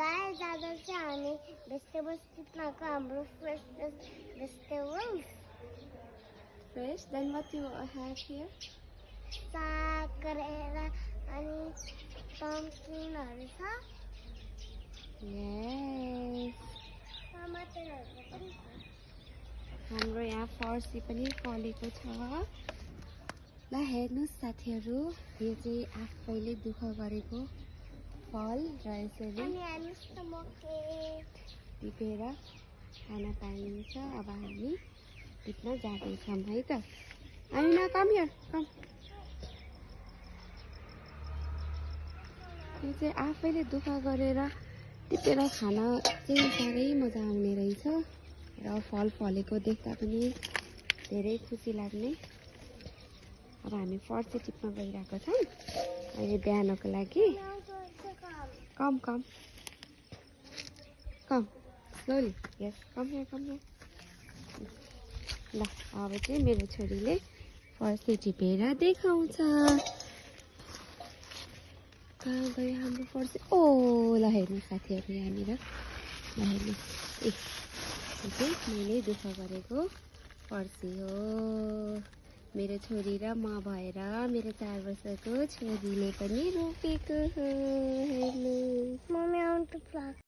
Guys, आज चाहिँ हामी vegetables टिप्नको हाम्रो fresh vegetables. Fresh. Then what you have here? साग, करेला अनि pumpkinहरु छ. Yes. टमाटरहरु पनि छ. हाम्रो यहाँ फर्सी पनि फलेको छ. ल हेर्नुस् साथीहरु, यो चाहिँ आफैले दुःख गरेको फल र यसरी अनि हेर्नुस् त मकै टिपेर खान पाइन्छ. अब हामी टिप्न जाँदैछौँ है त. आइना कम हियर कम. यो चाहिँ आफैले दुःख गरेर टिपेर खान चाहिँ साह्रै मजा आउने रहेछ र फल फलेको देख्दा पनि धेरै खुसी लाग्ने. अब हामी फर्सी टिप्न गइरहेको छौँ अहिले बिहानको लागि. Come come come slowly. Yes come here come here. ल अब चाहिँ मेरो छोरीले फर्सी टिपेर देखाउँछ. कहाँ गयो हाम्रो फर्सी? ओ ल हेर्नु साथीहरु, यहाँनिर ल हेर्नु. ए यो चाहिँ मैले दुःख गरेको फर्सी हो. मेरो छोरी र म भएर मेरो 4 वर्षको छोरीले पनि रोपेको हो. हेर्नु. मम्मी आउनु त